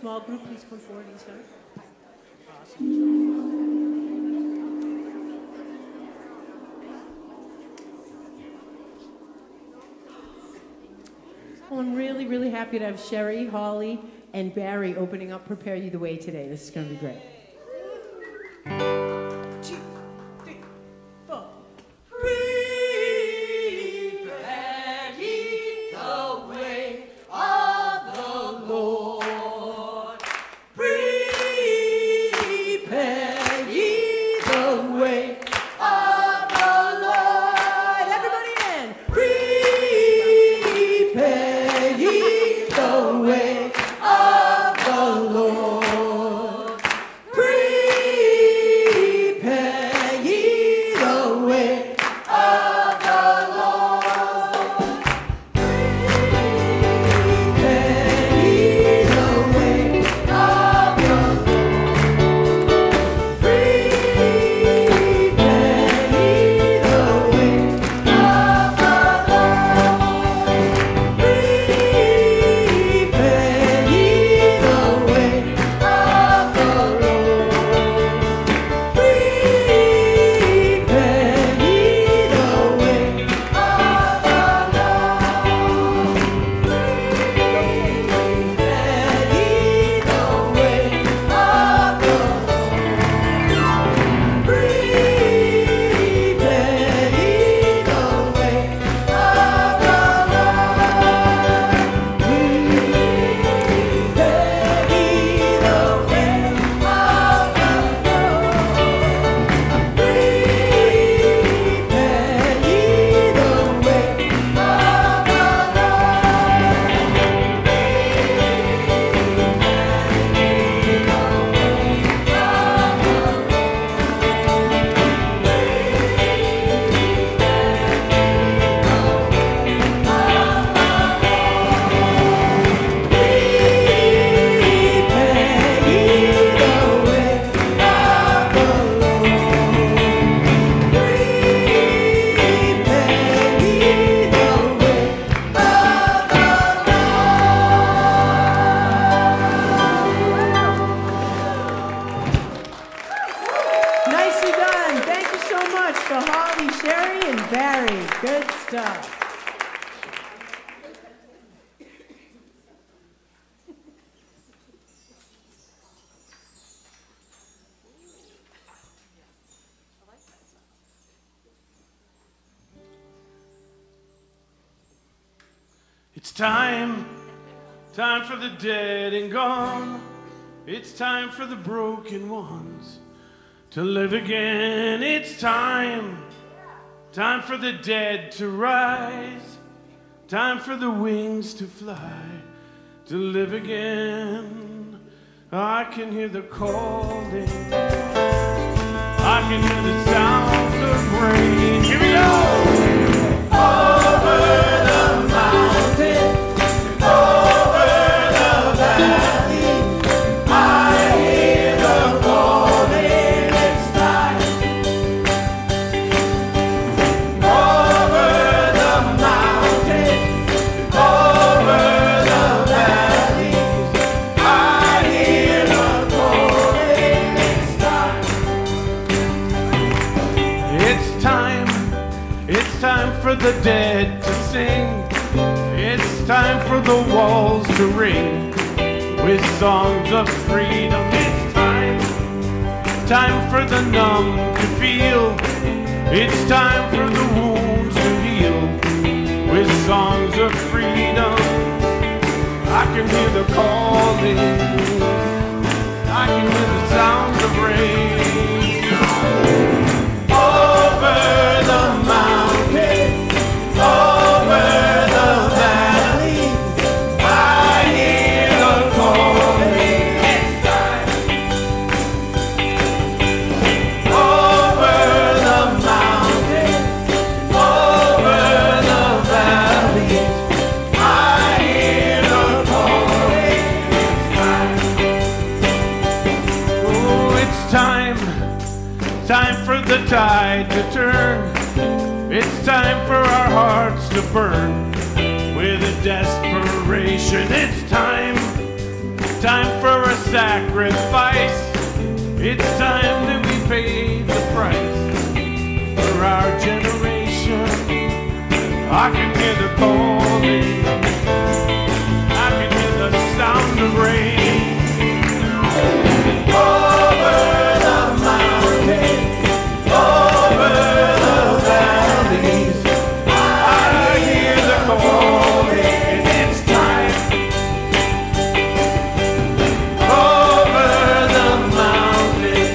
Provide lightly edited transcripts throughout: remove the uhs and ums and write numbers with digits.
Small group, please come forward and start. Well, I'm really, really happy to have Sherry, Holly, and Barry opening up Prepare You the Way today. This is going to be great. Barry. Good stuff. It's time for the dead and gone. It's time for the broken ones to live again. It's time for the dead to rise. Time for the wings to fly, to live again. I can hear the calling. I can hear the sound of rain. Here we go! Over the mountain, over the valley, I hear the calling. It's time. Over the mountain, over the valleys, I hear the calling. It's time. It's time for the dead to sing. It's time for the walls to ring with songs of freedom. It's time for the numb to feel. It's time for the wounds to heal with songs of freedom. I can hear the calling. I can hear the sound of rain. Over the mountain, over the valley, I hear the calling. It's time. Over the mountain, over the valley, I hear the calling. It's time. Oh, it's time for the tide to turn. It's time for our hearts to burn with a desperation. It's time for a sacrifice. It's time that we pay the price for our generation. I can hear the calling. I can hear the sound of rain. Over the mountain, over the valleys, I hear the calling. It's time. Over the mountain,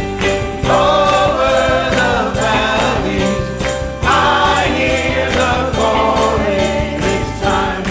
over the valleys, I hear the calling. It's time.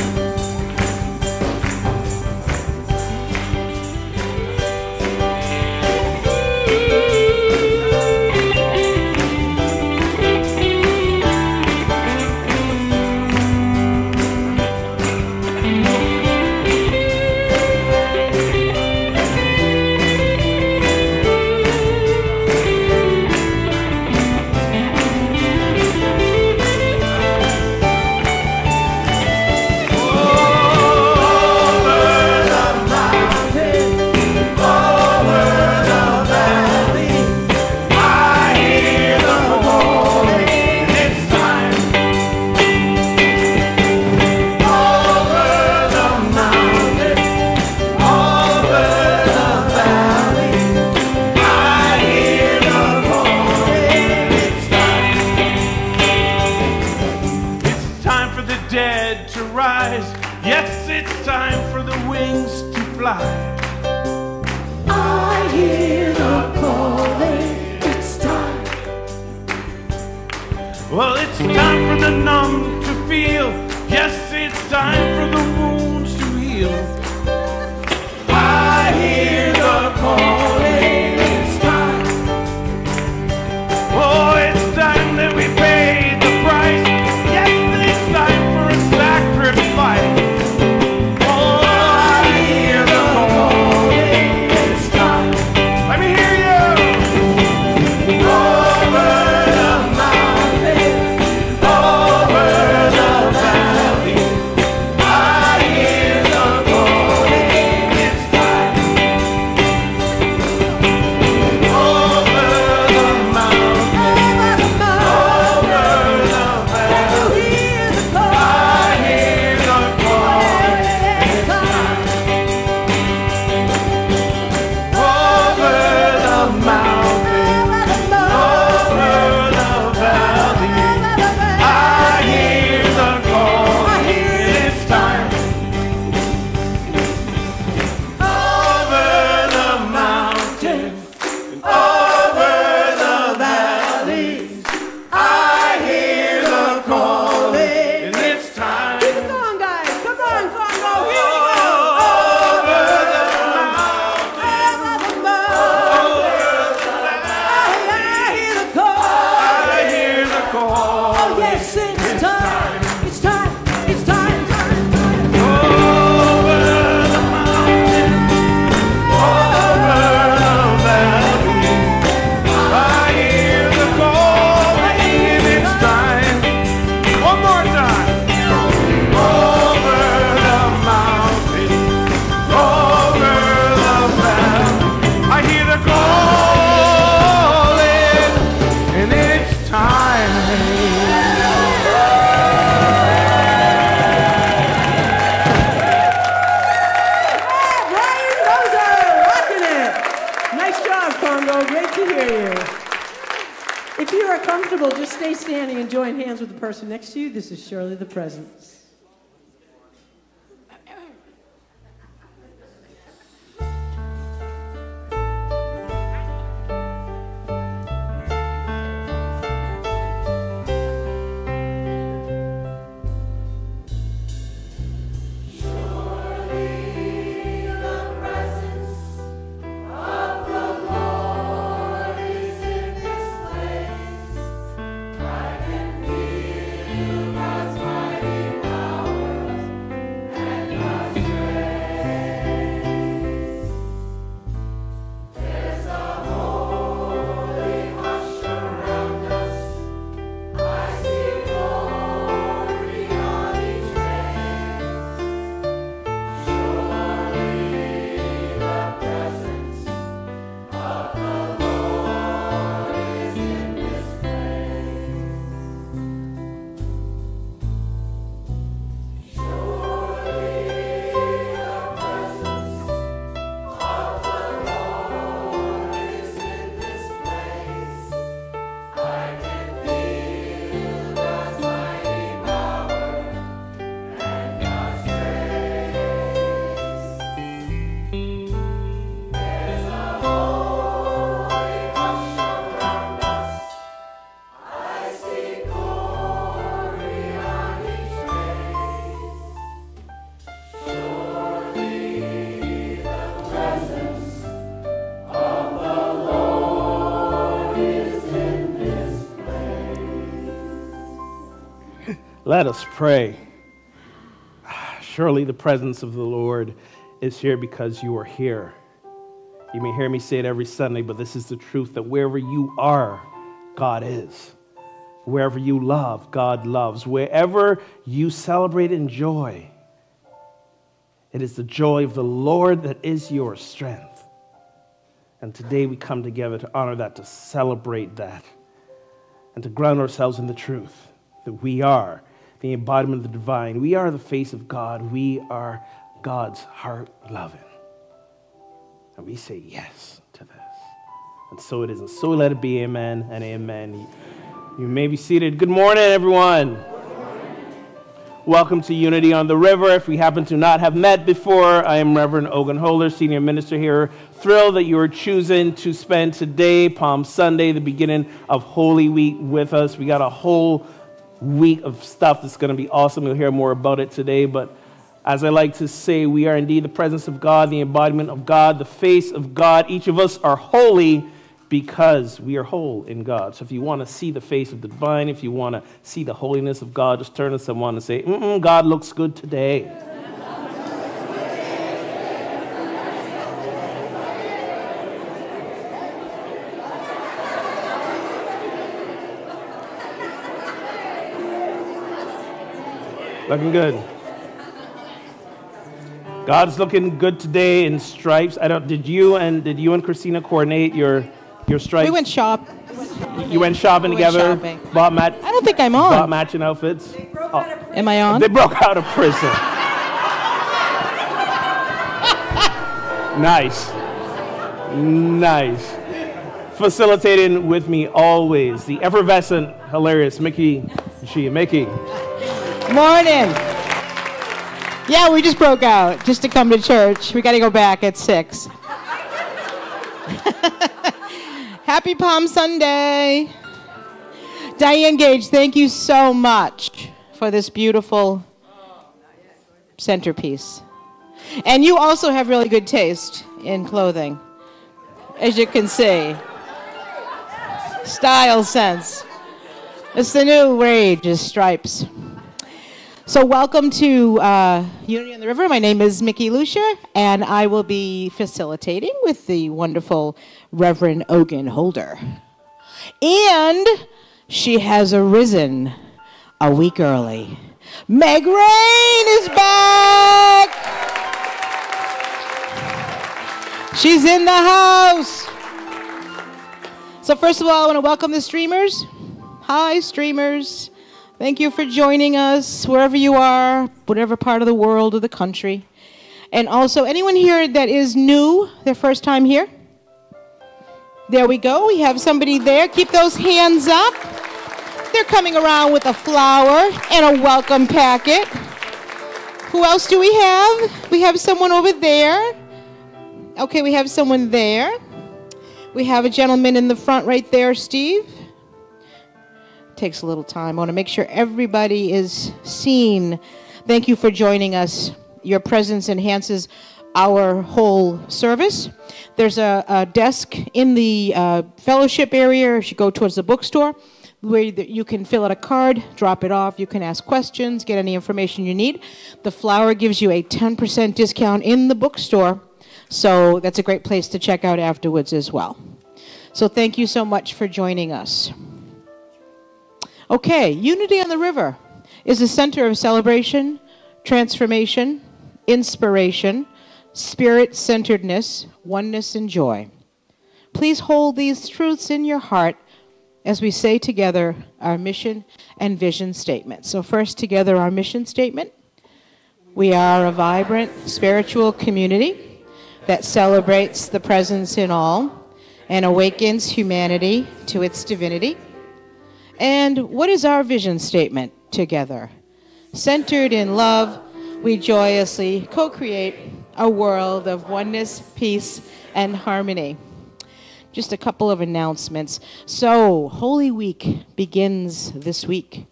Yes, it's time for the wings to fly. I hear the calling. It's time. Well, it's time for the numb to feel. Yes, it's time for the wounds to heal. I hear the calling. It's time. Oh, it's time that we pay the price. Yes, it's time for a sacrifice. I Congo. Great to hear you. If you are comfortable, just stay standing and join hands with the person next to you. This is Shirley the Presence. Let us pray. Surely the presence of the Lord is here because you are here. You may hear me say it every Sunday, but this is the truth, that wherever you are, God is. Wherever you love, God loves. Wherever you celebrate and joy, it is the joy of the Lord that is your strength. And today we come together to honor that, to celebrate that, and to ground ourselves in the truth that we are the embodiment of the divine. We are the face of God. We are God's heart loving. And we say yes to this. And so it is. And so let it be. Amen and amen. You may be seated. Good morning, everyone. Welcome to Unity on the River. If we happen to not have met before, I am Reverend Ogun Holder, Senior Minister here. Thrilled that you are choosing to spend today, Palm Sunday, the beginning of Holy Week with us. We got a whole week of stuff that's going to be awesome. You'll hear more about it today. But as I like to say, we are indeed the presence of God, the embodiment of God, the face of God. Each of us are holy because we are whole in God. So if you want to see the face of the divine, if you want to see the holiness of God, just turn to someone and say, God looks good today. Looking good. God's looking good today in stripes. Did you and Christina coordinate your stripes? We went shop. You went shopping together? Shopping. I don't think I'm on. Bought matching outfits? Am I on? They broke out of prison. Nice. Facilitating with me always, the effervescent, hilarious Mickey. Mickey. Morning. Yeah, we just broke out just to come to church. We got to go back at 6. Happy Palm Sunday. Diane Gage, thank you so much for this beautiful centerpiece. And you also have really good taste in clothing, as you can see. Style sense. It's the new rage is stripes. So welcome to Unity on the River. My name is Mickey Lucia, and I will be facilitating with the wonderful Reverend Ogun Holder. And she has arisen a week early. Meg Rain is back! She's in the house! So first of all, I want to welcome the streamers. Hi, streamers. Thank you for joining us, wherever you are, whatever part of the world or the country. And also, anyone here that is new, their first time here? There we go. We have somebody there. Keep those hands up. They're coming around with a flower and a welcome packet. Who else do we have? We have someone over there. Okay, we have someone there. We have a gentleman in the front right there, Steve. Takes a little time. I want to make sure everybody is seen. Thank you for joining us. Your presence enhances our whole service. There's a desk in the fellowship area as you go towards the bookstore where you can fill out a card, drop it off. You can ask questions, get any information you need. The flower gives you a 10% discount in the bookstore, so that's a great place to check out afterwards as well. So thank you so much for joining us. Okay, Unity on the River is a center of celebration, transformation, inspiration, spirit-centeredness, oneness, and joy. Please hold these truths in your heart as we say together our mission and vision statement. So first, together, our mission statement. We are a vibrant spiritual community that celebrates the presence in all and awakens humanity to its divinity. And what is our vision statement together? Centered in love, we joyously co-create a world of oneness, peace, and harmony. Just a couple of announcements. So, Holy Week begins this week.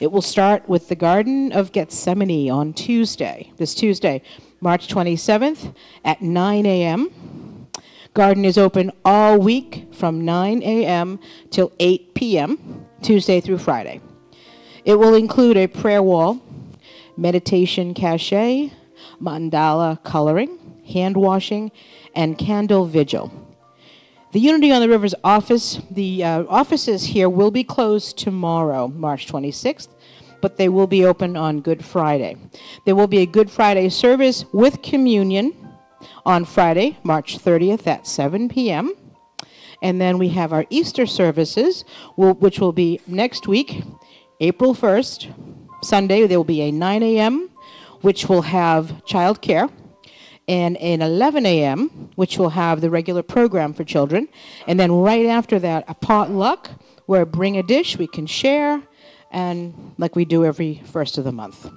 It will start with the Garden of Gethsemane on Tuesday, this Tuesday, March 27th at 9 a.m. Garden is open all week from 9 a.m. till 8 p.m., Tuesday through Friday. It will include a prayer wall, meditation cache, mandala coloring, hand washing, and candle vigil. The Unity on the River's office, the offices here will be closed tomorrow, March 26th, but they will be open on Good Friday. There will be a Good Friday service with communion on Friday, March 30th at 7 p.m. And then we have our Easter services, which will be next week, April 1st, Sunday. There will be a 9 a.m., which will have childcare, and an 11 a.m., which will have the regular program for children. And then right after that, a potluck, where bring a dish we can share, and like we do every first of the month.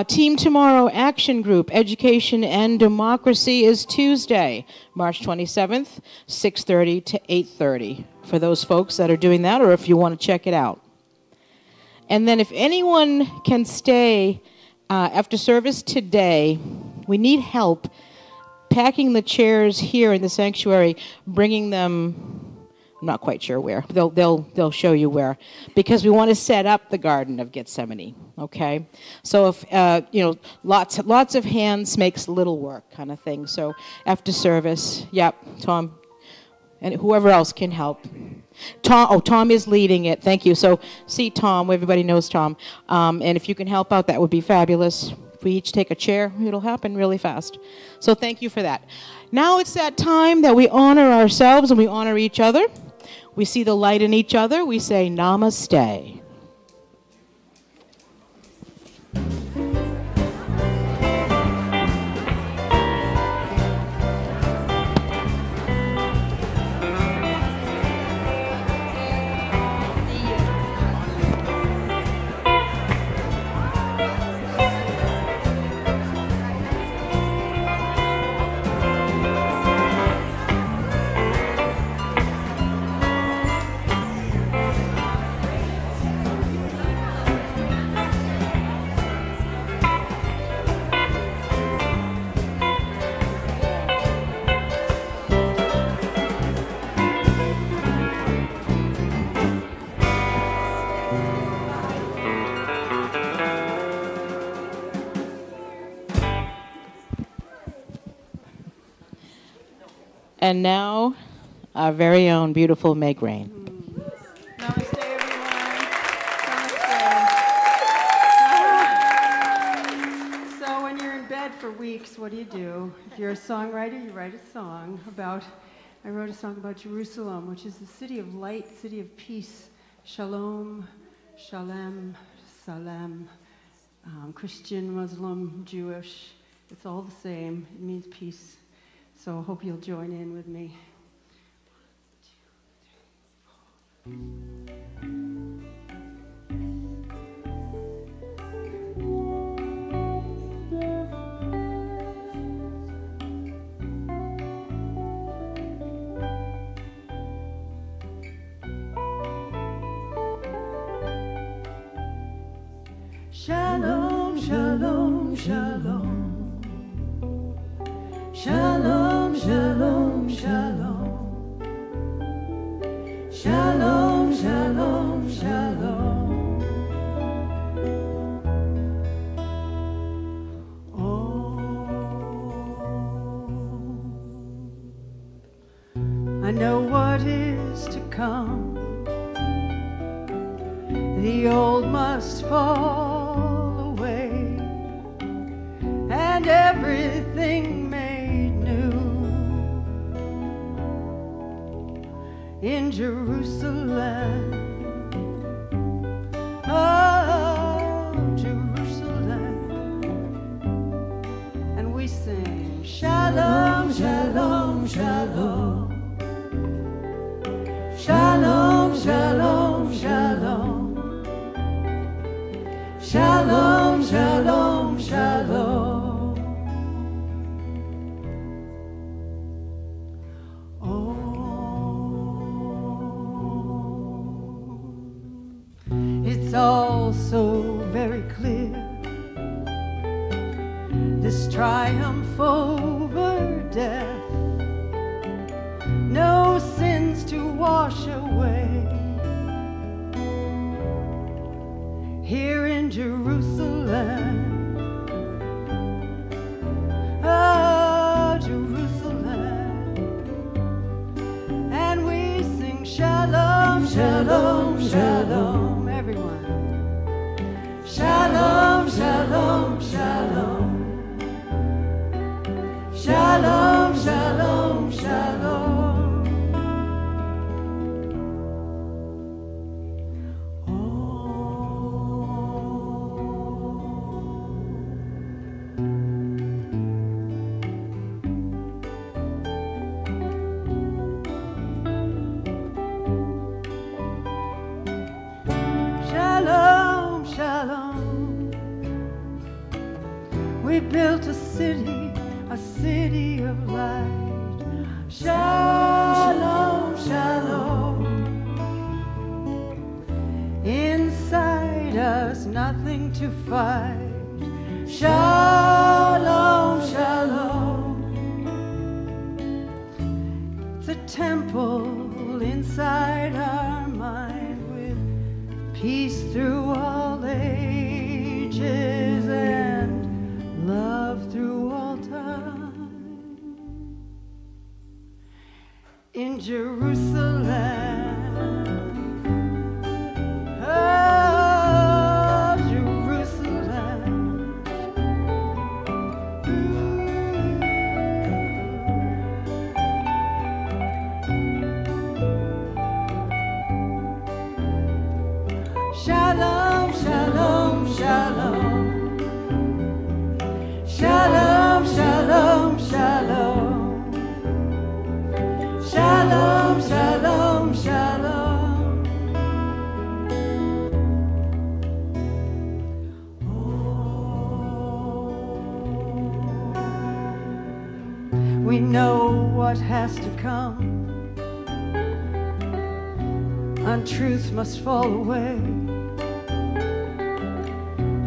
Team Tomorrow Action Group, Education and Democracy is Tuesday, March 27th, 6:30 to 8:30, for those folks that are doing that, or if you want to check it out. And then if anyone can stay after service today, we need help packing the chairs here in the sanctuary, bringing them, I'm not quite sure where. They'll show you where, because we want to set up the Garden of Gethsemane. Okay, so if lots of hands makes little work, kind of thing. So after service, yep, Tom, and whoever else can help. Tom is leading it. Thank you. So see Tom. Everybody knows Tom. And if you can help out, that would be fabulous. If we each take a chair, it'll happen really fast. So thank you for that. Now it's that time that we honor ourselves and we honor each other. We see the light in each other. We say namaste. And now, our very own beautiful Meg Rain. Namaste, everyone. Namaste. So when you're in bed for weeks, what do? If you're a songwriter, you write a song about, I wrote a song about Jerusalem, which is the city of light, city of peace. Shalom, shalem, salam. Christian, Muslim, Jewish, it's all the same. It means peace. So I hope you'll join in with me. Shalom, shalom, shalom. Shalom, shalom, shalom. Shalom, shalom, shalom. Oh, I know what is to come. The old must fall away, and everything made new in Jerusalem. Oh, Jerusalem. And we sing Shalom, shalom, shalom. Shalom, shalom, shalom. Shalom, shalom, shalom. Oh, it's all so very clear, this triumph over death, no sins to wash away. Here in Jerusalem, oh, Jerusalem, and we sing Shalom, Shalom, Shalom, everyone. Shalom, shalom, shalom. Shalom, shalom, shalom. Shalom, shalom. We built a city of light. Shalom, shalom. Inside us, nothing to fight. Shalom, shalom. It's a temple inside our mind with peace through all ages and love through all time. In Jerusalem, oh, Jerusalem. Shalom, shalom, shalom. Shalom, shalom, shalom. Shalom, shalom, shalom. We know what has to come. Untruth must fall away,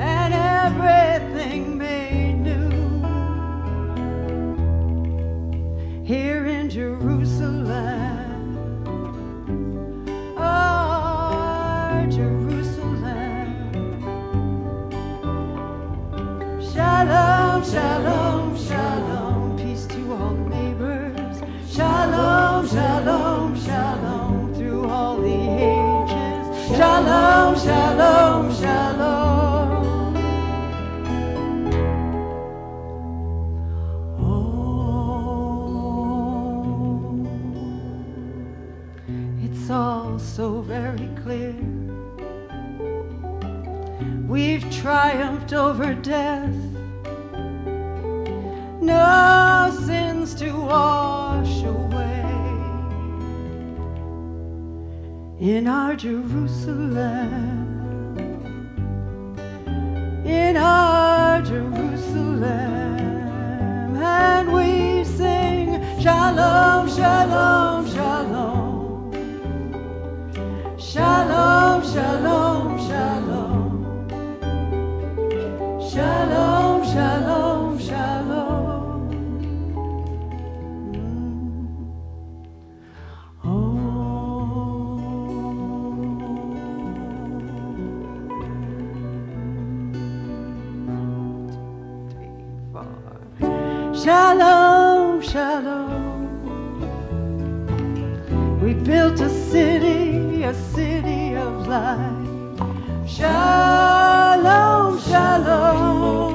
and everything made new. Here in Jerusalem, oh, Jerusalem. Shalom, shalom, shalom. Peace to all neighbors. Shalom, shalom, shalom. Through all the ages. Shalom, shalom, shalom. It's all so very clear. We've triumphed over death. No sin sins to wash away. In our Jerusalem, in our Jerusalem, and we sing Shalom, Shalom, Shalom, Shalom, Shalom, Shalom, Shalom, Shalom, Shalom. Shalom, shalom. We built a city of light. Shalom, shalom.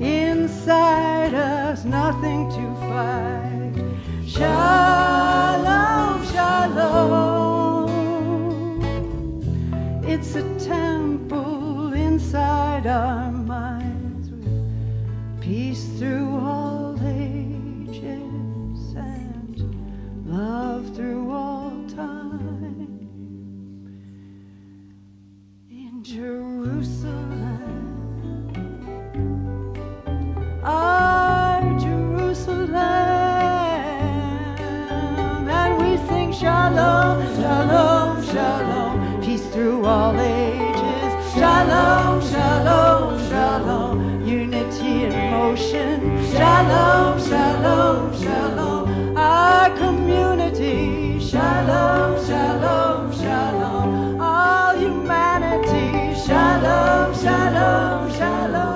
Inside us, nothing to fight. Shalom, shalom. It's a temple inside our minds. Peace through all ages and love through all time. In Jerusalem, our Jerusalem, and we sing Shalom, Shalom, Shalom. Peace through all ages. Shalom, Shalom, Shalom. Unity in motion. Shalom, Shalom, Shalom. Our community. Shalom, Shalom, Shalom. All humanity. Shalom, Shalom, Shalom.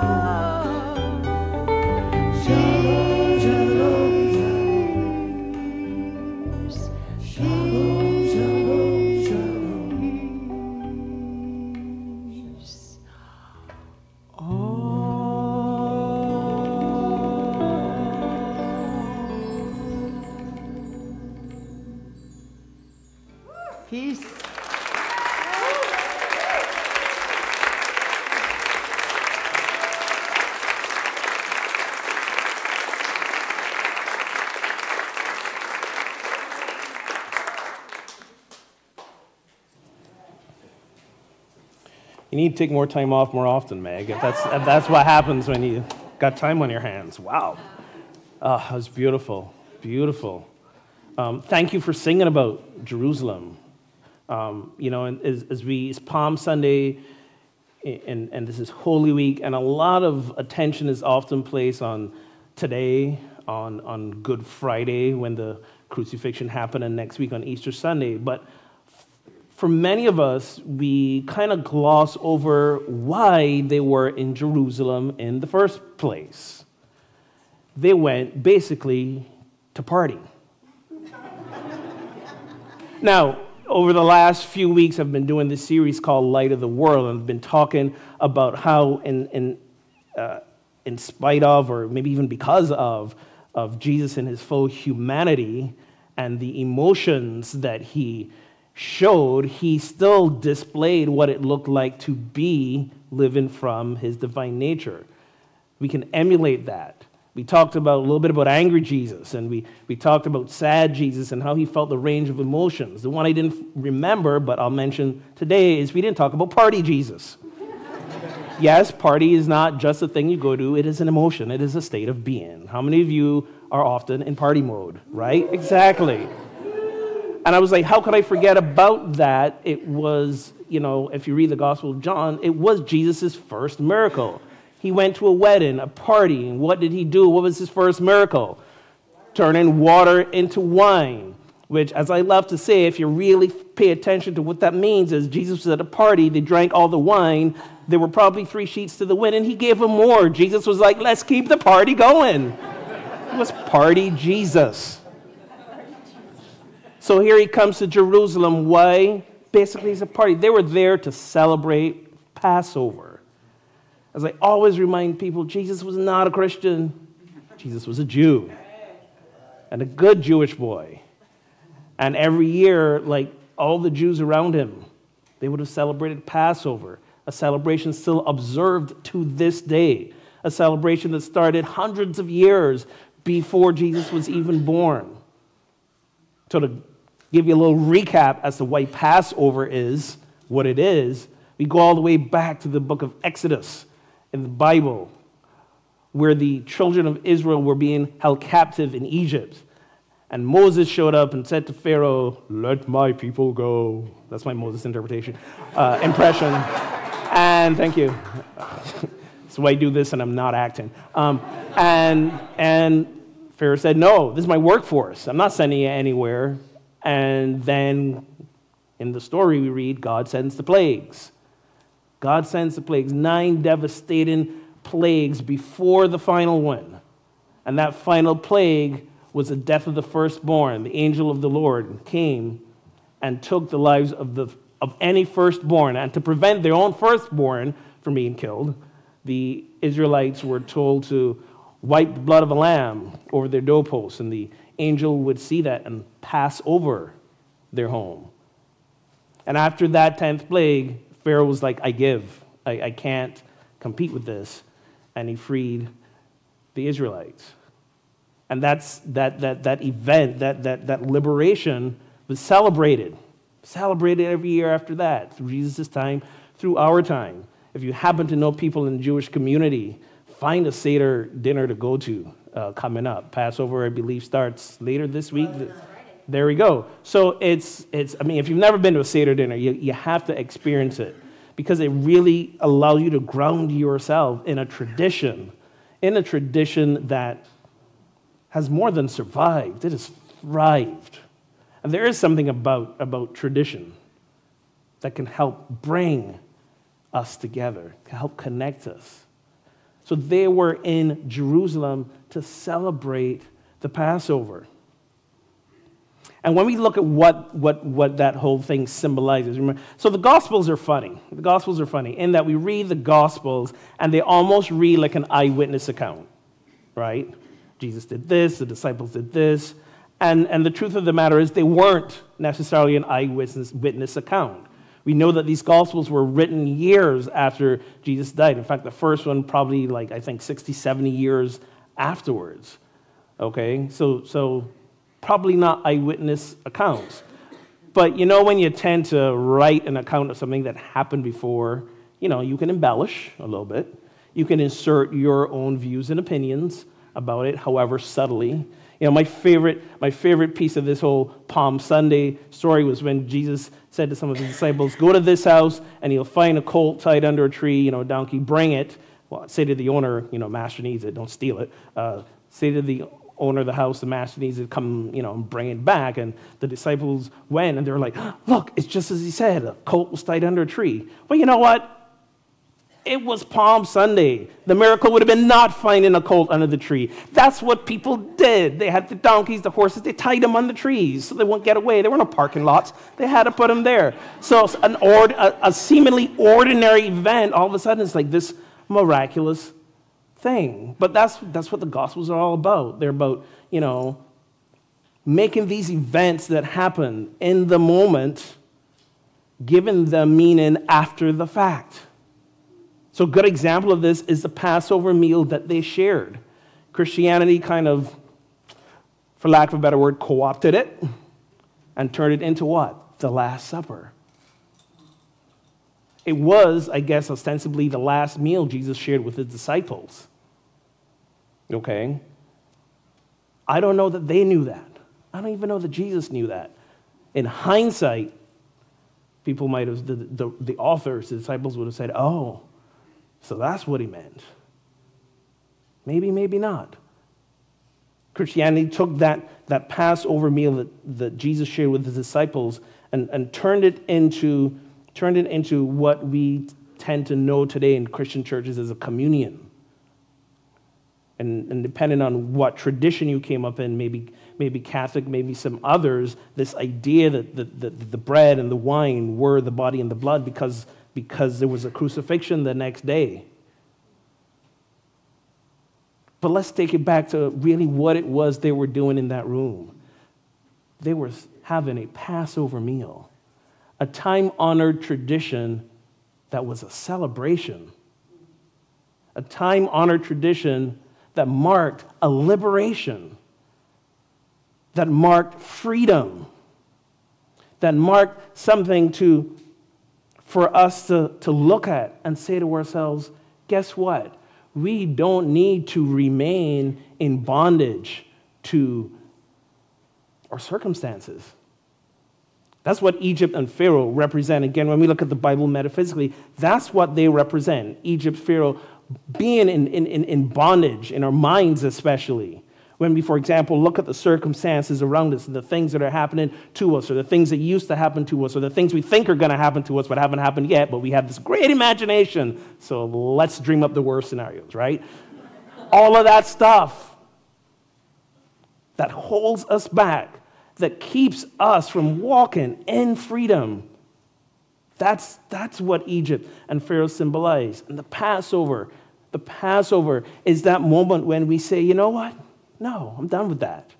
Peace. You need to take more time off more often, Meg. If that's what happens when you got time on your hands. Wow. Oh, that was beautiful. Beautiful. Thank you for singing about Jerusalem. And it's Palm Sunday, and this is Holy Week, and a lot of attention is often placed on today, on Good Friday, when the crucifixion happened, and next week on Easter Sunday. But for many of us, we kind of gloss over why they were in Jerusalem in the first place. They went basically to party. Now, over the last few weeks, I've been doing this series called Light of the World, and I've been talking about how, in spite of, or maybe even because of Jesus and his full humanity and the emotions that he showed, he still displayed what it looked like to be living from his divine nature. We can emulate that. We talked about a little bit about angry Jesus, and we talked about sad Jesus and how he felt the range of emotions. The one I didn't remember, but I'll mention today, is we didn't talk about party Jesus. Yes, party is not just a thing you go to. It is an emotion. It is a state of being. How many of you are often in party mode, right? Exactly. And I was like, how could I forget about that? It was, if you read the Gospel of John, it was Jesus' first miracle. He went to a wedding, a party, and what did he do? What was his first miracle? Turning water into wine, which, as I love to say, if you really pay attention to what that means, is Jesus was at a party, they drank all the wine, there were probably 3 sheets to the wind, and he gave them more. Jesus was like, let's keep the party going. It was party Jesus. So here he comes to Jerusalem. Why? Basically, it's a party. They were there to celebrate Passover. As I always remind people, Jesus was not a Christian. Jesus was a Jew, and a good Jewish boy. And every year, like all the Jews around him, they would have celebrated Passover, a celebration still observed to this day. a celebration that started hundreds of years before Jesus was even born. So to give you a little recap as to why Passover is what it is, we go all the way back to the book of Exodus in the Bible, where the children of Israel were being held captive in Egypt. And Moses showed up and said to Pharaoh, "Let my people go." That's my Moses impression. And thank you. So I do this and I'm not acting. And Pharaoh said, "No, this is my workforce. I'm not sending you anywhere." And then in the story we read, God sends the plagues. God sends the plagues, 9 devastating plagues before the final one. And that final plague was the death of the firstborn. The angel of the Lord came and took the lives of any firstborn. And to prevent their own firstborn from being killed, the Israelites were told to wipe the blood of a lamb over their doorposts, and the angel would see that and pass over their home. And after that 10th plague, Pharaoh was like, "I give. I can't compete with this." And he freed the Israelites. And that event, that liberation was celebrated every year after that, through Jesus' time, through our time. If you happen to know people in the Jewish community, find a Seder dinner to go to coming up. Passover, I believe, starts later this week. There we go. So it's. I mean, if you've never been to a Seder dinner, you have to experience it, because it really allows you to ground yourself in a tradition that has more than survived. It has thrived. And there is something about tradition that can help bring us together, can help connect us. So they were in Jerusalem to celebrate the Passover. And when we look at what that whole thing symbolizes, remember, so the Gospels are funny. The Gospels are funny in that we read the Gospels and they almost read like an eyewitness account, right? Jesus did this, the disciples did this. And the truth of the matter is they weren't necessarily an eyewitness account. We know that these Gospels were written years after Jesus died. In fact, the first one probably 60, 70 years afterwards. Okay, so probably not eyewitness accounts. But when you tend to write an account of something that happened before, you can embellish a little bit. You can insert your own views and opinions about it, however subtly. My favorite piece of this whole Palm Sunday story was when Jesus said to some of his disciples, "Go to this house and you'll find a colt tied under a tree, a donkey, bring it." Well, say to the owner, master needs it, don't steal it. Say to the owner of the house, the master needs it, come, and bring it back. And the disciples went and they were like, "Look, it's just as he said, a colt was tied under a tree." Well, you know what? It was Palm Sunday. The miracle would have been not finding a colt under the tree. That's what people did. They had the donkeys, the horses, they tied them on the trees so they wouldn't get away. There were no parking lots. They had to put them there. So a seemingly ordinary event, all of a sudden it's like this miraculous thing. But that's what the Gospels are all about. They're about, making these events that happen in the moment, giving them meaning after the fact. So a good example of this is the Passover meal that they shared. Christianity kind of, for lack of a better word, co-opted it and turned it into what? The Last Supper. It was, I guess, ostensibly the last meal Jesus shared with his disciples. Okay? I don't know that they knew that. I don't even know that Jesus knew that. In hindsight, people might have, the authors, the disciples would have said, "Oh, so that's what he meant." Maybe, maybe not. Christianity took that Passover meal that Jesus shared with his disciples and turned it into what we tend to know today in Christian churches as a communion. And depending on what tradition you came up in, maybe Catholic, maybe some others, this idea that the bread and the wine were the body and the blood because there was a crucifixion the next day. But let's take it back to really what it was they were doing in that room. They were having a Passover meal, a time-honored tradition that was a celebration. a time-honored tradition that marked a liberation, that marked freedom, that marked something for us to look at and say to ourselves, guess what? We don't need to remain in bondage to our circumstances. That's what Egypt and Pharaoh represent. Again, when we look at the Bible metaphysically, that's what they represent. Egypt, Pharaoh, being in bondage, in our minds especially. When we, for example, look at the circumstances around us and the things that are happening to us, or the things that used to happen to us, or the things we think are going to happen to us but haven't happened yet, but we have this great imagination, so let's dream up the worst scenarios, right? All of that stuff that holds us back, that keeps us from walking in freedom. That's what Egypt and Pharaoh symbolize. And the Passover is that moment when we say, you know what? No, I'm done with that.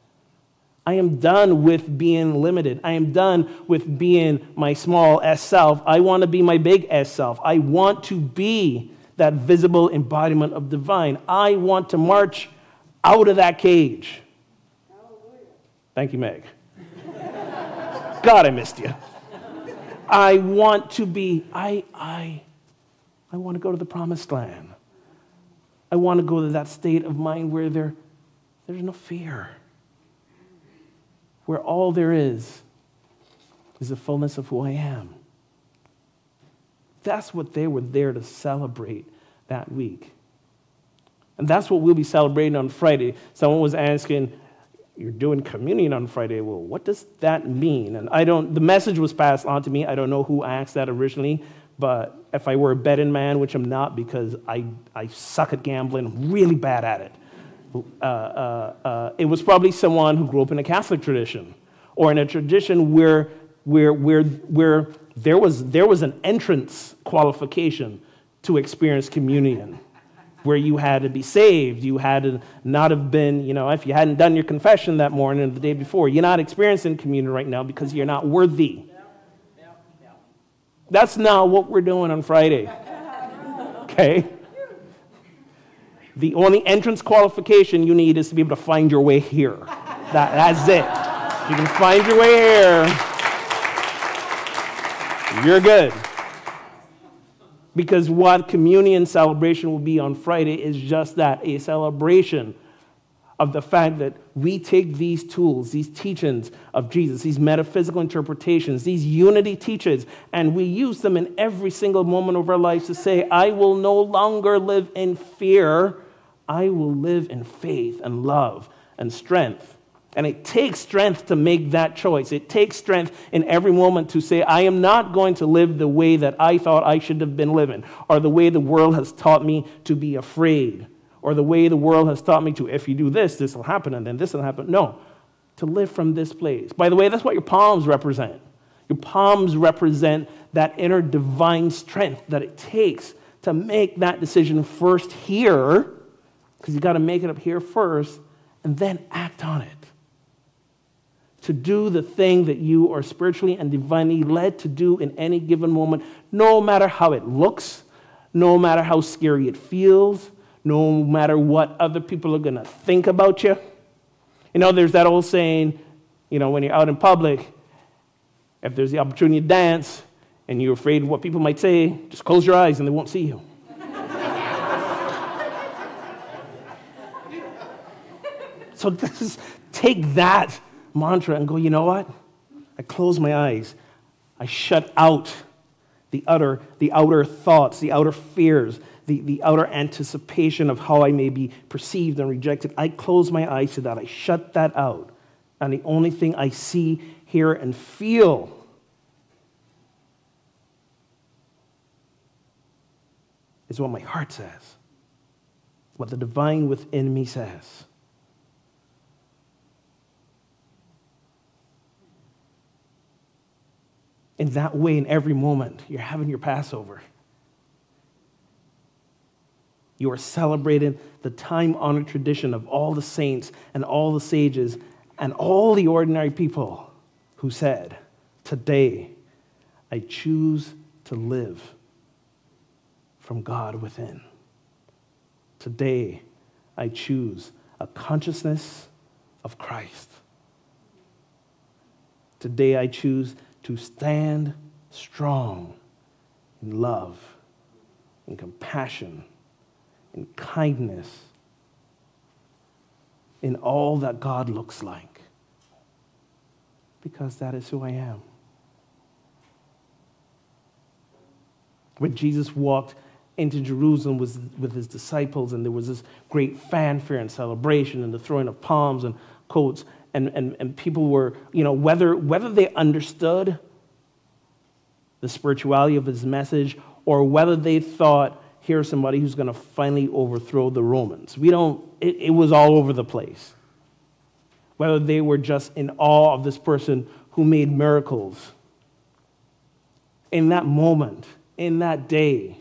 I am done with being limited. I am done with being my small S self. I want to be my big S self. I want to be that visible embodiment of divine. I want to march out of that cage. Thank you, Meg. God, I missed you. I want to be, I want to go to the promised land. I want to go to that state of mind where there's no fear, where all there is the fullness of who I am. That's what they were there to celebrate that week. And that's what we'll be celebrating on Friday. Someone was asking, you're doing communion on Friday. Well, what does that mean? And the message was passed on to me. I don't know who asked that originally, but if I were a betting man, which I'm not because I suck at gambling, I'm really bad at it. It was probably someone who grew up in a Catholic tradition, or in a tradition where there was an entrance qualification to experience communion, where you had to be saved, you had to not have been, if you hadn't done your confession that morning or the day before, you're not experiencing communion right now because you're not worthy. That's not what we're doing on Friday. Okay? The only entrance qualification you need is to be able to find your way here. That's it. If you can find your way here, you're good. Because what communion celebration will be on Friday is just that, a celebration of the fact that we take these tools, these teachings of Jesus, these metaphysical interpretations, these unity teachings, and we use them in every single moment of our lives to say, I will no longer live in fear. I will live in faith and love and strength. And it takes strength to make that choice. It takes strength in every moment to say, I am not going to live the way that I thought I should have been living, or the way the world has taught me to be afraid, or the way the world has taught me to, if you do this, this will happen, and then this will happen. No, to live from this place. By the way, that's what your palms represent. Your palms represent that inner divine strength that it takes to make that decision first here, because you've got to make it up here first, and then act on it. To do the thing that you are spiritually and divinely led to do in any given moment, no matter how it looks, no matter how scary it feels, no matter what other people are going to think about you. There's that old saying, when you're out in public, if there's the opportunity to dance and you're afraid of what people might say, just close your eyes and they won't see you. So take that mantra and go, you know what? I close my eyes. I shut out the outer thoughts, the outer fears, the outer anticipation of how I may be perceived and rejected. I close my eyes to that. I shut that out. And the only thing I see, hear, and feel is what my heart says, what the divine within me says. In that way, in every moment, you're having your Passover. You are celebrating the time-honored tradition of all the saints and all the sages and all the ordinary people who said, today, I choose to live from God within. Today, I choose a consciousness of Christ. Today, I choose to stand strong in love, in compassion, in kindness, in all that God looks like, because that is who I am. When Jesus walked into Jerusalem with his disciples, and there was this great fanfare and celebration and the throwing of palms and coats, and people were, whether they understood the spirituality of his message or whether they thought, here's somebody who's going to finally overthrow the Romans. It was all over the place. Whether they were just in awe of this person who made miracles. In that moment, in that day,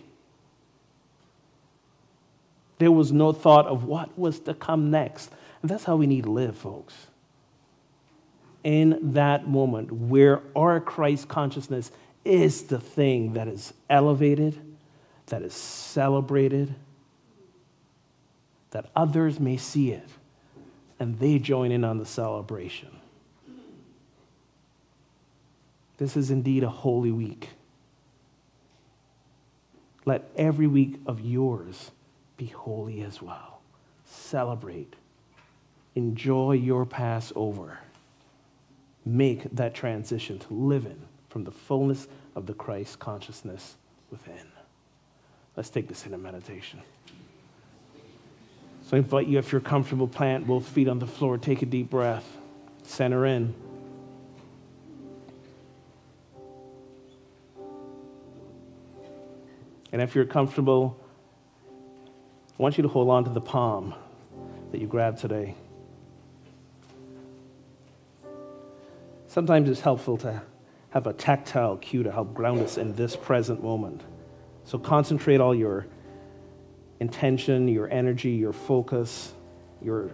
there was no thought of what was to come next. And that's how we need to live, folks. In that moment where our Christ consciousness is the thing that is elevated, that is celebrated, that others may see it, and they join in on the celebration. This is indeed a holy week. Let every week of yours be holy as well. Celebrate. Enjoy your Passover. Make that transition to living from the fullness of the Christ consciousness within. Let's take this in a meditation. So I invite you, if you're comfortable, plant both feet on the floor. Take a deep breath. Center in. And if you're comfortable, I want you to hold on to the palm that you grabbed today. Sometimes it's helpful to have a tactile cue to help ground us in this present moment. So concentrate all your intention, your energy, your focus, your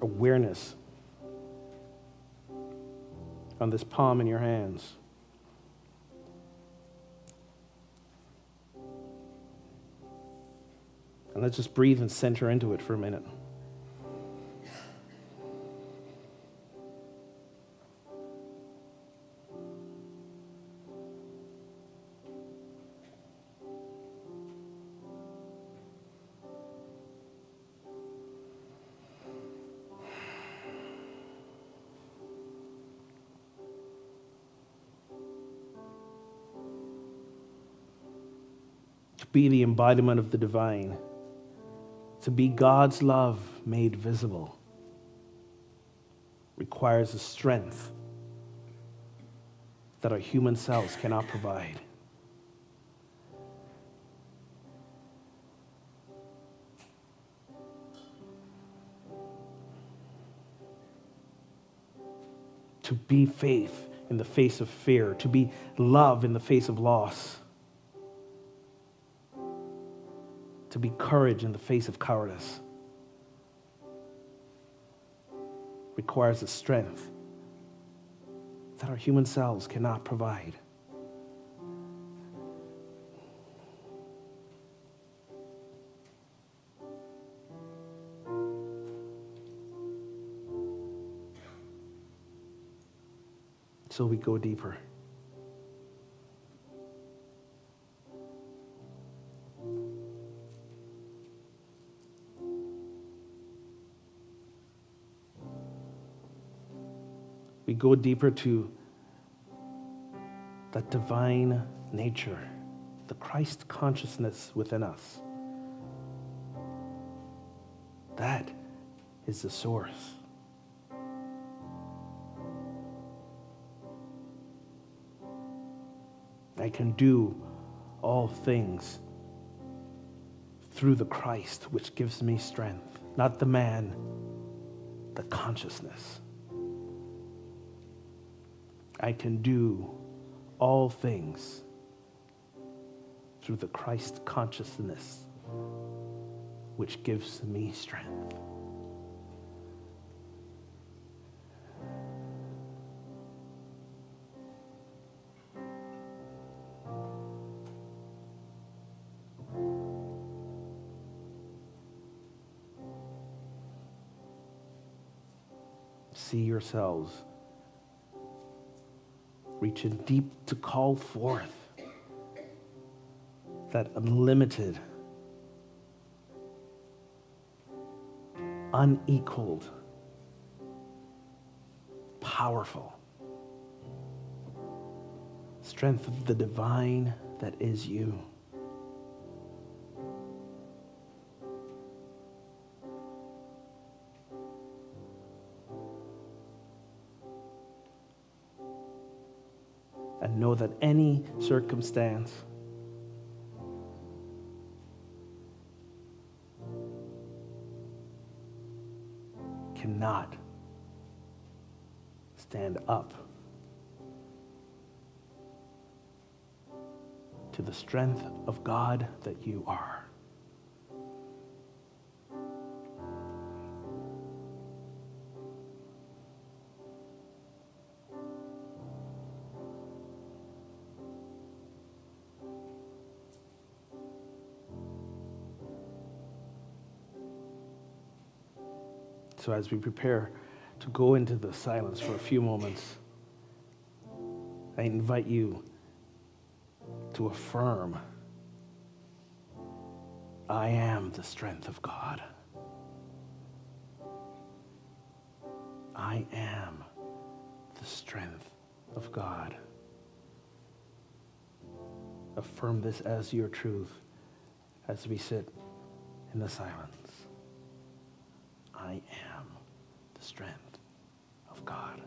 awareness on this palm in your hands. And let's just breathe and center into it for a minute. To be the embodiment of the divine, to be God's love made visible, requires a strength that our human selves cannot provide. To be faith in the face of fear, to be love in the face of loss, to be courage in the face of cowardice, requires a strength that our human selves cannot provide. So we go deeper. We go deeper to that divine nature, the Christ consciousness within us. That is the source. I can do all things through the Christ, which gives me strength. Not the man, the consciousness. I can do all things through the Christ consciousness, which gives me strength. see yourselves reaching deep to call forth that unlimited, unequaled, powerful strength of the divine that is you. And know that any circumstance cannot stand up to the strength of God that you are. So as we prepare to go into the silence for a few moments, I invite you to affirm, I am the strength of God. I am the strength of God. Affirm this as your truth as we sit in the silence. I am the strength of God.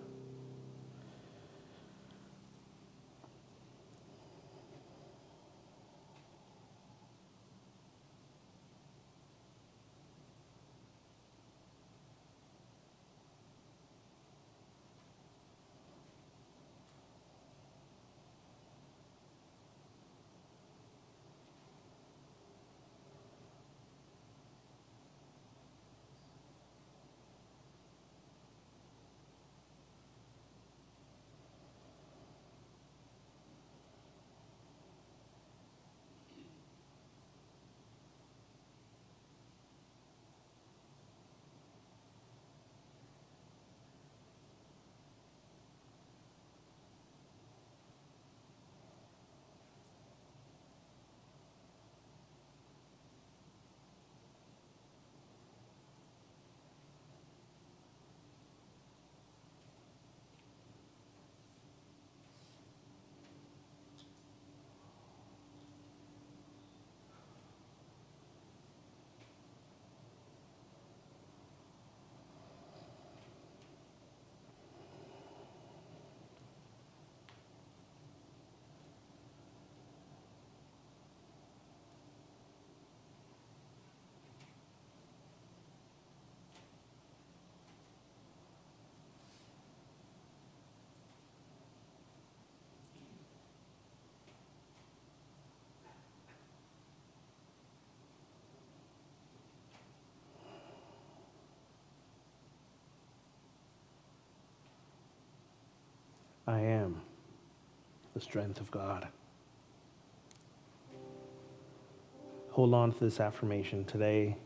I am the strength of God. Hold on to this affirmation today,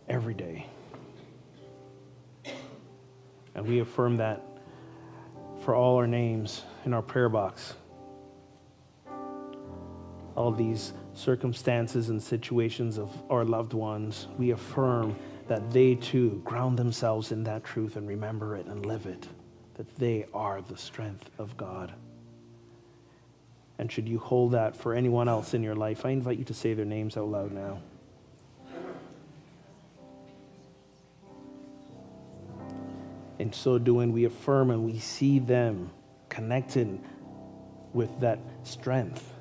every day. And we affirm that for all our names in our prayer box. All these circumstances and situations of our loved ones, we affirm that they too ground themselves in that truth and remember it and live it, that they are the strength of God. And should you hold that for anyone else in your life, I invite you to say their names out loud now. In so doing, we affirm and we see them connected with that strength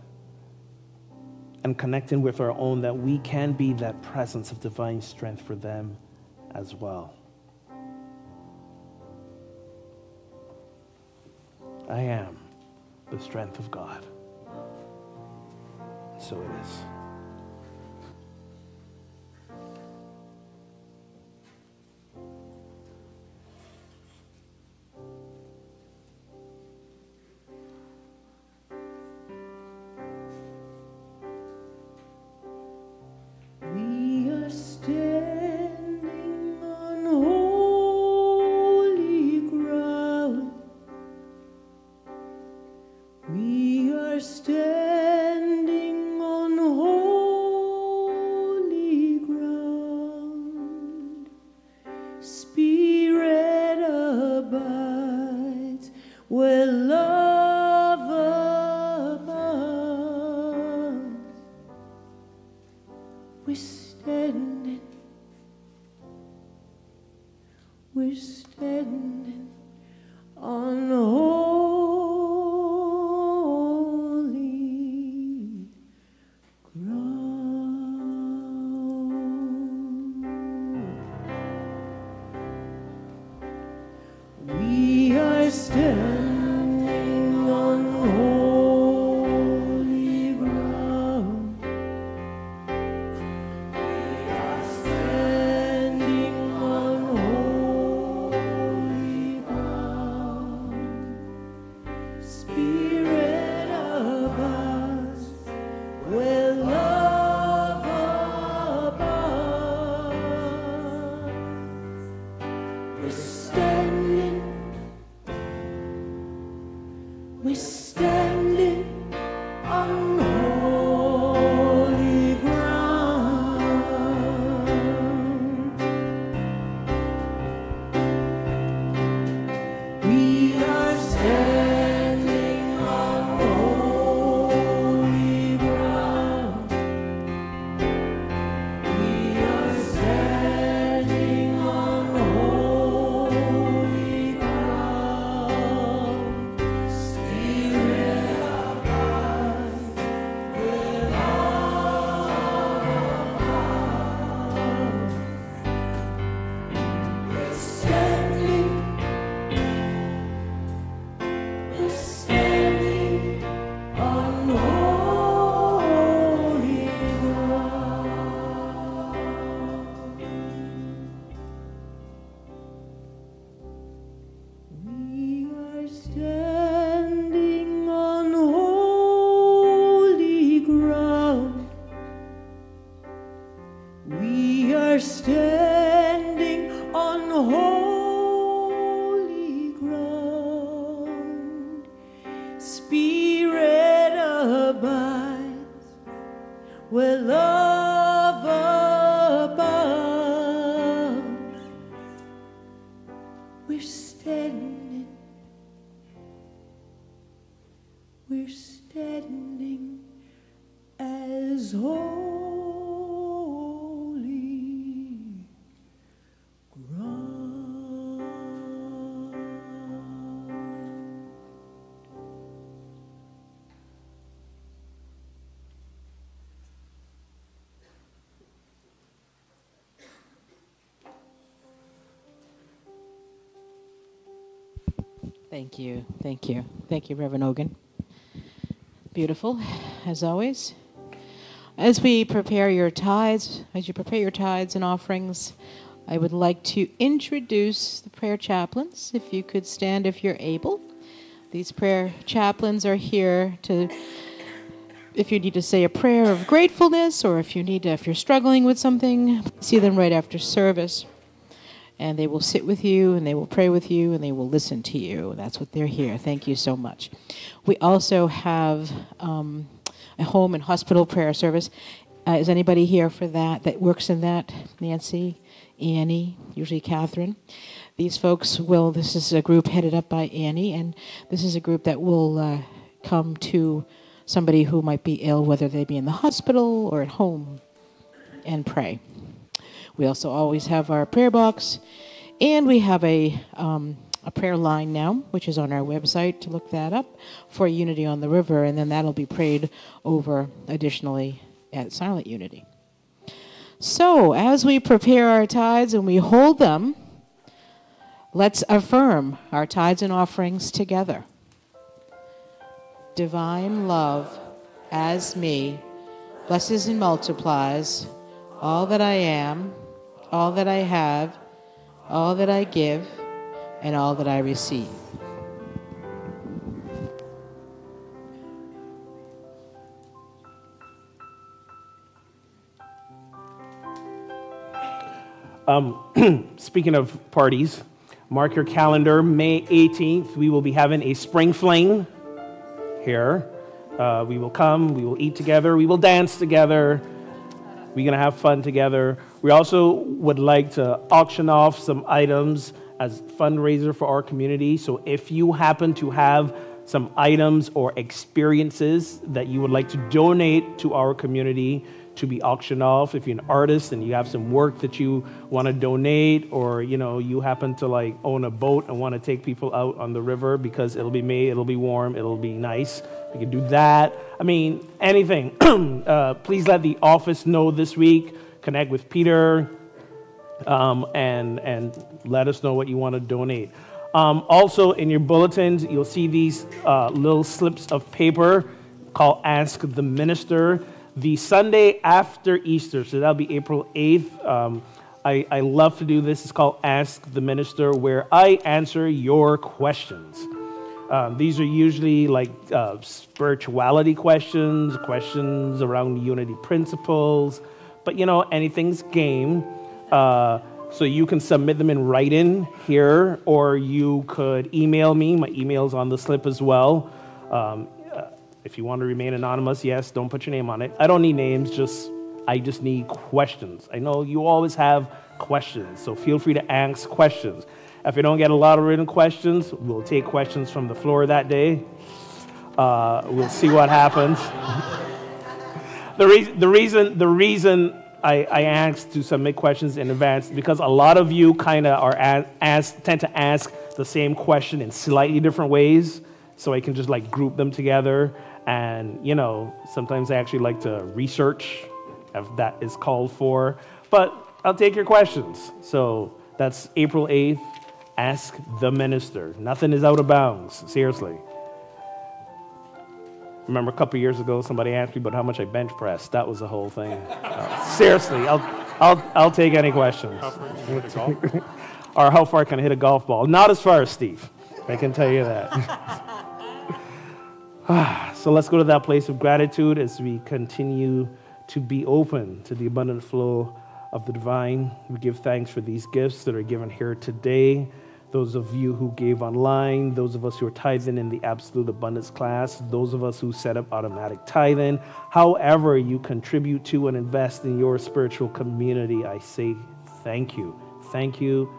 and connecting with our own, that we can be that presence of divine strength for them as well. I am the strength of God. So it is. We are standing on holy where love abounds. We're standing on holy ground. We are standing on holy ground. Standing on holy ground. Spirit of us, where love abounds. We're standing on holy ground. We are standing on holy ground. We are standing on holy ground. Spirit of God, where love abounds. We're standing on holy ground. We are standing on holy ground. We are standing on holy ground. Spirit abides where love abounds. We're standing as holy ground. Thank you, thank you. Thank you, Reverend Ogun. Beautiful, as always. As we prepare your tithes, as you prepare your tithes and offerings, I would like to introduce the prayer chaplains. If you could stand if you're able. These prayer chaplains are here to, if you need to say a prayer of gratefulness, or if you're struggling with something, see them right after service. And they will sit with you, and they will pray with you, and they will listen to you. That's what they're here. Thank you so much. We also have a home and hospital prayer service. Is anybody here for that works in that? Nancy, Annie, usually Catherine. These folks this is a group headed up by Annie, and this is a group that will come to somebody who might be ill, whether they be in the hospital or at home, and pray. We also always have our prayer box, and we have a prayer line now, which is on our website, to look that up, for Unity on the River, and then that'll be prayed over additionally at Silent Unity. So, as we prepare our tithes and we hold them, let's affirm our tithes and offerings together. Divine love, as me, blesses and multiplies all that I am, all that I have, all that I give, and all that I receive. Speaking of parties, mark your calendar, May 18th, we will be having a spring fling here. We will come, we will eat together, we will dance together. We're going to have fun together. We also would like to auction off some items as fundraiser for our community. So if you happen to have some items or experiences that you would like to donate to our community to be auctioned off, if you're an artist and you have some work that you want to donate, or you happen to like own a boat and want to take people out on the river because it'll be May, it'll be warm, it'll be nice, you can do that. I mean, anything. Please let the office know this week. Connect with Peter, and let us know what you want to donate. Also, in your bulletins, you'll see these little slips of paper called Ask the Minister. The Sunday after Easter, so that'll be April 8th. I love to do this. It's called Ask the Minister, where I answer your questions. These are usually like spirituality questions around unity principles, but anything's game. So you can submit them in writing here, or you could email me. My email's on the slip as well. If you want to remain anonymous, yes, don't put your name on it. I don't need names, I just need questions. I know you always have questions, so feel free to ask questions. If you don't get a lot of written questions, we'll take questions from the floor that day. We'll see what happens. The reason I asked to submit questions in advance because a lot of you kind of tend to ask the same question in slightly different ways, so I can just like group them together. And sometimes I actually like to research if that is called for. But I'll take your questions. So that's April 8th. Ask the Minister. Nothing is out of bounds. Seriously. Remember a couple years ago, somebody asked me about how much I bench pressed. That was the whole thing. Seriously, I'll take any questions. How far can you hit a golf ball? Or how far can I hit a golf ball? Not as far as Steve. I can tell you that. So let's go to that place of gratitude as we continue to be open to the abundant flow of the divine. We give thanks for these gifts that are given here today. Those of you who gave online, those of us who are tithing in the absolute abundance class, those of us who set up automatic tithing, however you contribute to and invest in your spiritual community, I say thank you, thank you,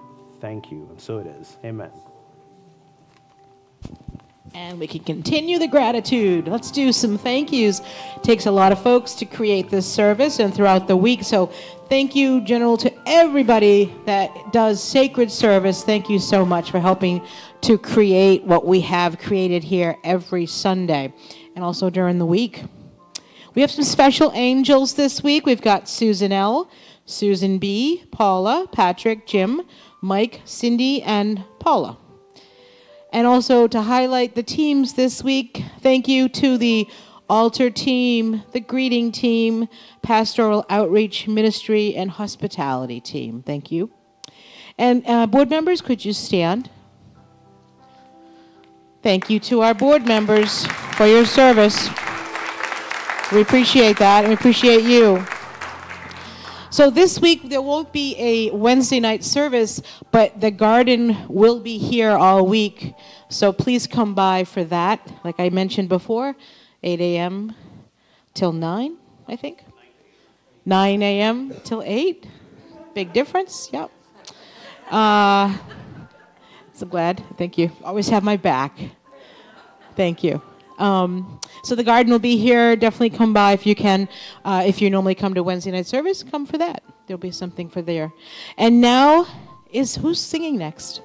thank you. And so it is. Amen. And we can continue the gratitude. Let's do some thank yous. It takes a lot of folks to create this service and throughout the week. So thank you, General, to everybody that does sacred service. Thank you so much for helping to create what we have created here every Sunday and also during the week. We have some special angels this week. We've got Susan L., Susan B., Paula, Patrick, Jim, Mike, Cindy, and Paula. And also to highlight the teams this week, thank you to the altar team, the greeting team, pastoral outreach ministry, and hospitality team. Thank you. And board members, could you stand? Thank you to our board members for your service. We appreciate that, and we appreciate you. So this week, there won't be a Wednesday night service, but the garden will be here all week. So please come by for that. Like I mentioned before, 8 a.m. till 9, I think. 9 a.m. till 8. Big difference, yep. So glad, thank you. Always have my back. Thank you. So the garden will be here. Definitely come by if you can. If you normally come to Wednesday night service, come for that. There'll be something for there. And now who's singing next?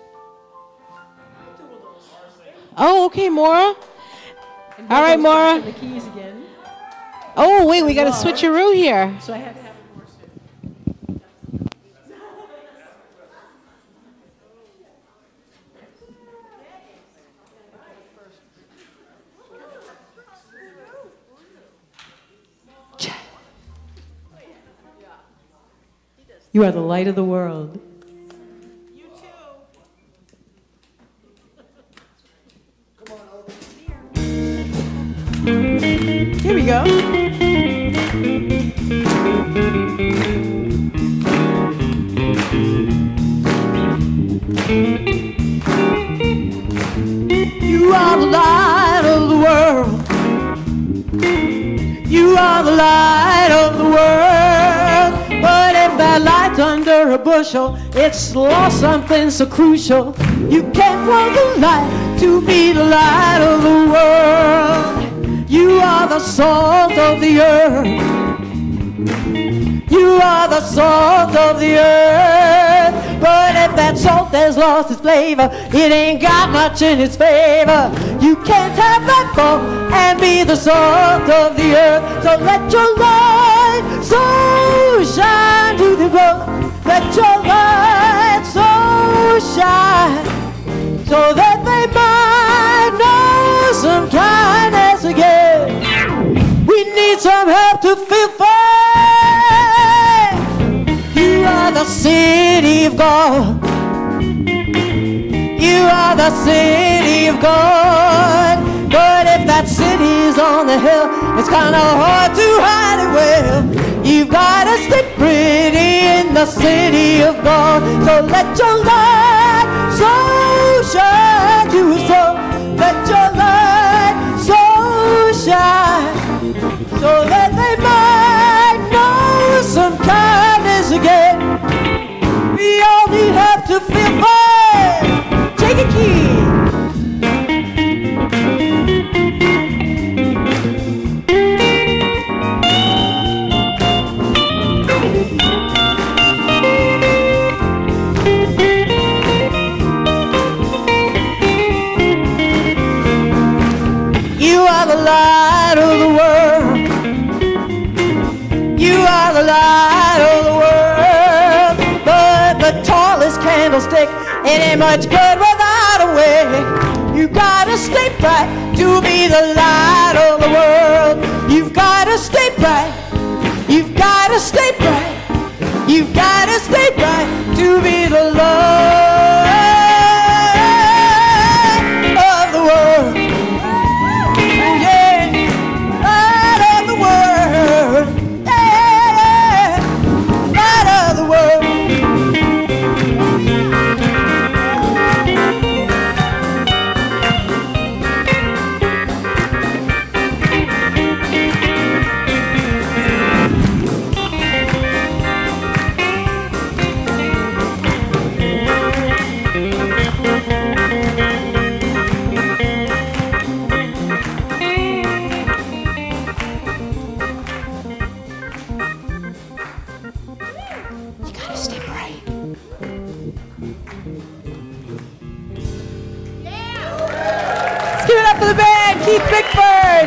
Oh, okay, Maura. All right, Maura. The keys again. Oh, wait, we got a switcheroo here. So I have to have more soon. You are the light of the world. You too. Here we go. You are the light of the world. You are the light of the world. But if that light's under a bushel, it's lost something so crucial. You can't want the light to be the light of the world. You are the salt of the earth. You are the salt of the earth. But if that salt has lost its flavor, it ain't got much in its favor. You can't have that fall and be the salt of the earth. So let your light so shine to the world. Let your light so shine, so that they might know some kindness again. We need some help to feel faith. You are the city of God. You are the city of God. But if that city's on the hill, it's kind of hard to hide it well. You've got to stay pretty in the city of God. So let your light so shine to us all. Let your light so shine, so that they might know some kindness again. We only have to feel fine. Take a key. You are the light of the world. You are the light of the world. But the tallest candlestick, it ain't much good without a wick. You gotta stay bright to be the light of the world. You've gotta stay bright. You've gotta stay bright. You've gotta stay bright to be the light of the world.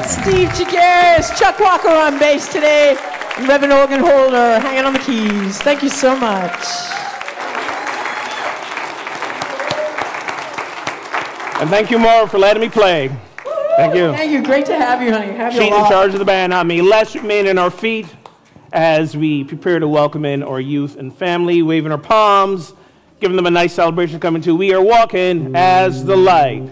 Steve Chigueras, Chuck Walker on bass today, and Reverend Ogun Holder hanging on the keys. Thank you so much. And thank you, Maura, for letting me play. Thank you. Thank you. Great to have you, honey. Have you She's in charge of the band, not me. Let's remain in our feet as we prepare to welcome in our youth and family, waving our palms, giving them a nice celebration coming to We Are Walking as the Light.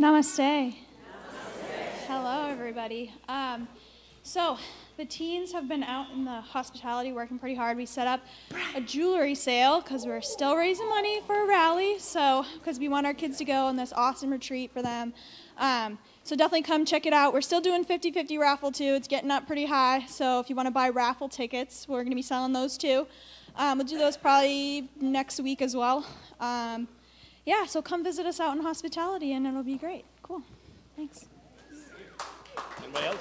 Namaste. Hello, everybody. So the teens have been out in the hospitality working pretty hard. We set up a jewelry sale because we're still raising money for a rally. So because we want our kids to go on this awesome retreat for them. So definitely come check it out. We're still doing 50-50 raffle too. It's getting up pretty high. So if you want to buy raffle tickets, we're going to be selling those too. We'll do those probably next week as well. Yeah, so come visit us out in hospitality and it'll be great. Cool. Thanks. Anybody else?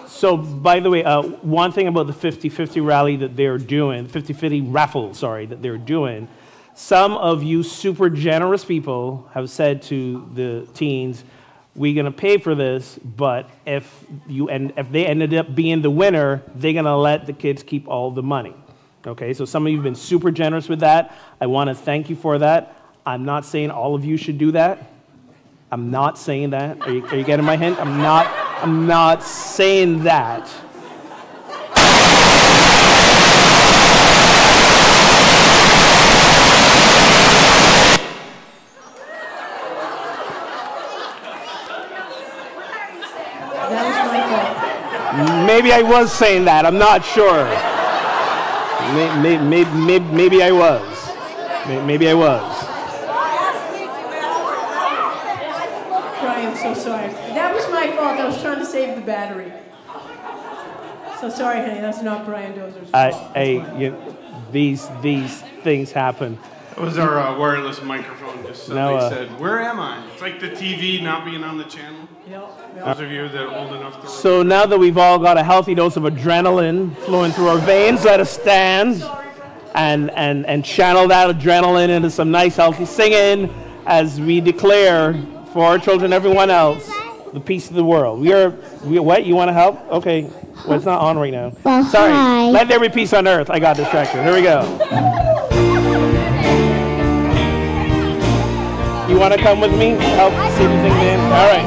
So by the way, one thing about the 50-50 rally that they're doing, 50-50 raffle, sorry, that they're doing, some of you super generous people have said to the teens, we're going to pay for this, but if they ended up being the winner, they're going to let the kids keep all the money. Okay, so some of you have been super generous with that. I want to thank you for that. I'm not saying all of you should do that. I'm not saying that. Are you getting my hint? I'm not saying that. That was my fault. Maybe I was saying that. I'm not sure. Maybe I was. Maybe I was. Brian, I'm so sorry. That was my fault. I was trying to save the battery. So sorry, honey. That's not Brian Dozer's fault. These things happen. It was our wireless microphone. Just somebody said, "Where am I?" It's like the TV not being on the channel. Those of you that are old enough to. So now that we've all got a healthy dose of adrenaline flowing through our veins, let us stand and channel that adrenaline into some nice healthy singing as we declare for our children, everyone else, the peace of the world. We what? You want to help? Okay. Well, it's not on right now. Well, sorry. hi. Let there be peace on earth. I got distracted. Here we go. You want to come with me? Help see the thing in? All right.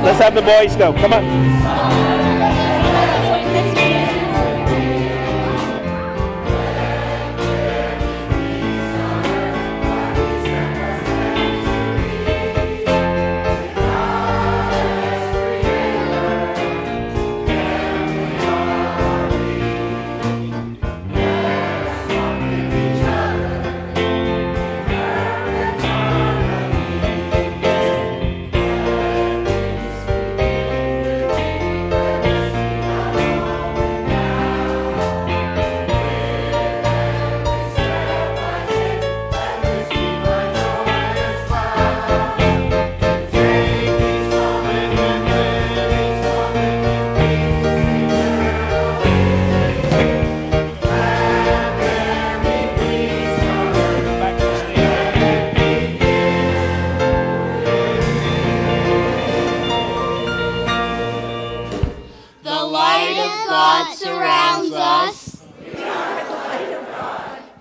Let's have the boys go. Come on.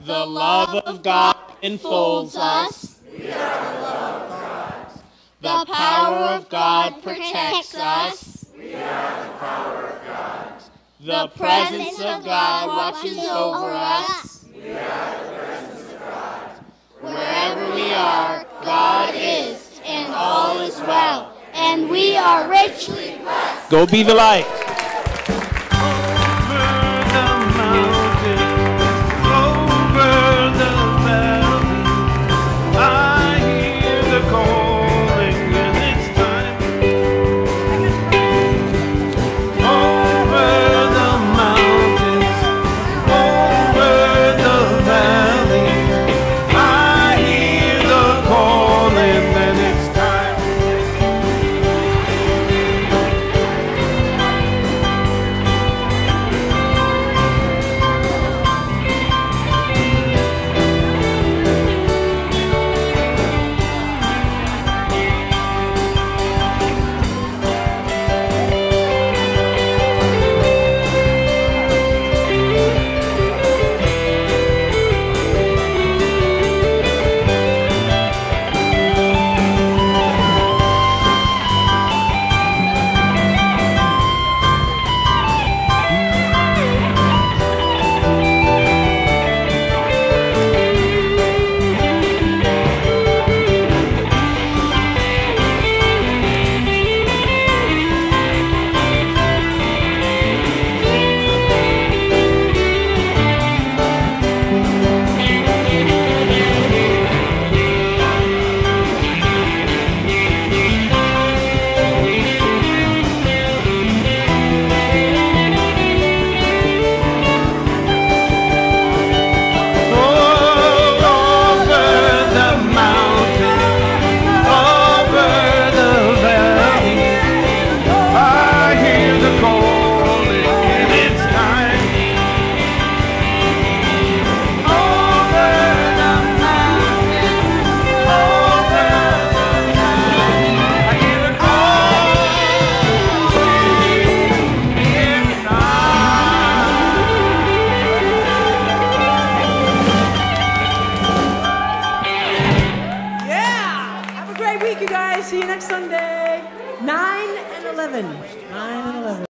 The love of God enfolds us. The power of God protects us. The presence of God watches over us. Wherever we are, God is, and all is well. And we are richly blessed. Go be the light. Bye. See you next Sunday. 9 and 11. 9 and 11.